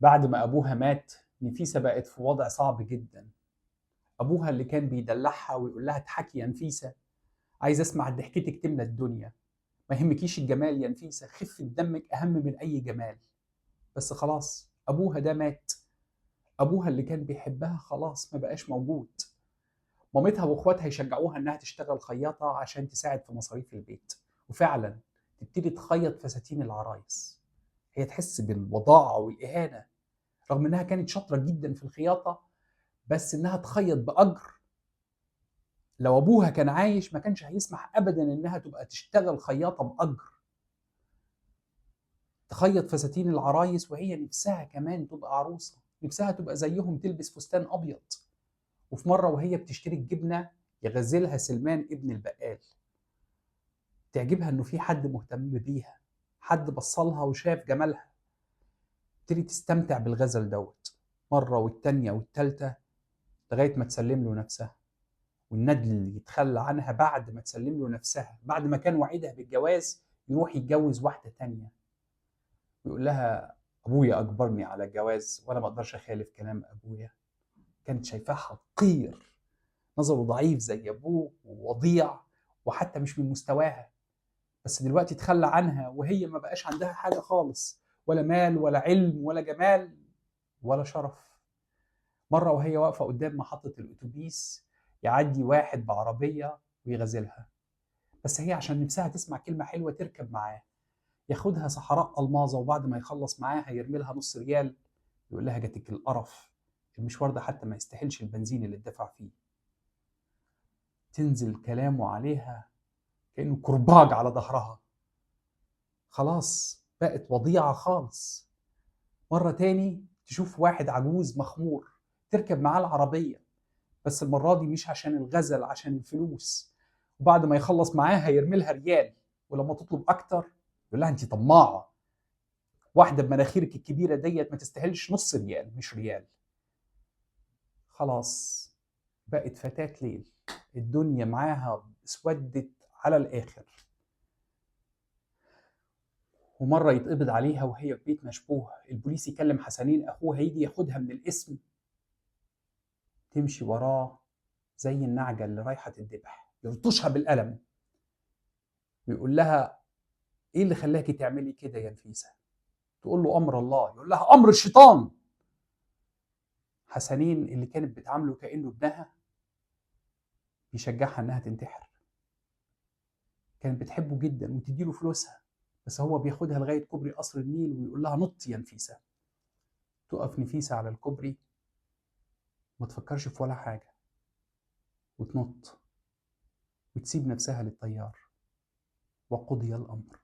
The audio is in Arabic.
بعد ما أبوها مات نفيسة بقت في وضع صعب جدا. أبوها اللي كان بيدلعها ويقول لها اضحكي يا نفيسة، عايز أسمع ضحكتك تملى الدنيا، ما يهمكيش الجمال يا نفيسة، خفة دمك أهم من أي جمال. بس خلاص أبوها ده مات، أبوها اللي كان بيحبها خلاص ما بقاش موجود. مامتها وإخواتها يشجعوها إنها تشتغل خياطة عشان تساعد في مصاريف البيت، وفعلا تبتدي تخيط فساتين العرايس. هي تحس بالوضاعة والإهانة رغم إنها كانت شاطرة جدا في الخياطة، بس إنها تخيط بأجر. لو أبوها كان عايش ما كانش هيسمح أبدا إنها تبقى تشتغل خياطة بأجر، تخيط فساتين العرايس وهي نفسها كمان تبقى عروسة، نفسها تبقى زيهم تلبس فستان أبيض. وفي مرة وهي بتشتري الجبنة يغزلها سلمان ابن البقال، تعجبها إنه في حد مهتم بيها، حد بصلها وشاف جمالها، تبتدي تستمتع بالغزل دوت مرة والتانية والتالتة لغاية ما تسلم له نفسها. والندل يتخلى عنها بعد ما تسلم له نفسها، بعد ما كان وعدها بالجواز يروح يتجوز واحدة تانية. ويقول لها أبويا أجبرني على الجواز وأنا ما أقدرش أخالف كلام أبويا. كانت شايفاه حقير، نظره ضعيف زي أبوه ووضيع وحتى مش من مستواها. بس دلوقتي تخلى عنها وهي ما بقاش عندها حاجة خالص، ولا مال ولا علم ولا جمال ولا شرف. مرة وهي واقفة قدام محطة الأتوبيس يعدي واحد بعربية ويغازلها، بس هي عشان نفسها تسمع كلمة حلوة تركب معاه. ياخدها صحراء ألماظة وبعد ما يخلص معاها يرمي لها نص ريال، يقول لها جاتك القرف، المشوار ده حتى ما يستاهلش البنزين اللي اتدفع فيه. تنزل كلامه عليها كأنه كرباج على ظهرها، خلاص بقت وضيعة خالص. مرة تاني تشوف واحد عجوز مخمور تركب معاه العربية، بس المرة دي مش عشان الغزل، عشان الفلوس. وبعد ما يخلص معاها يرمي لها ريال، ولما تطلب أكتر يقول لها أنت طماعة، واحدة بمناخيرك الكبيرة ديت ما تستاهلش نص ريال مش ريال. خلاص بقت فتاة ليل، الدنيا معاها اسودت على الآخر. ومرة يتقبض عليها وهي في بيت مشبوه، البوليس يكلم حسنين أخوها يجي ياخدها من القسم، تمشي وراه زي النعجة اللي رايحة تذبح، يلطشها بالقلم ويقول لها إيه اللي خلاكي تعملي كده يا نفيسة؟ تقول له أمر الله، يقول لها أمر الشيطان. حسنين اللي كانت بتعامله كأنه ابنها بيشجعها إنها تنتحر. كانت بتحبه جدا وتديله فلوسها، بس هو بياخدها لغاية كوبري قصر النيل ويقول لها نطي يا نفيسة. تقف نفيسة على الكوبري ما تفكرش في ولا حاجة وتنط وتسيب نفسها للطيار، وقضي الأمر.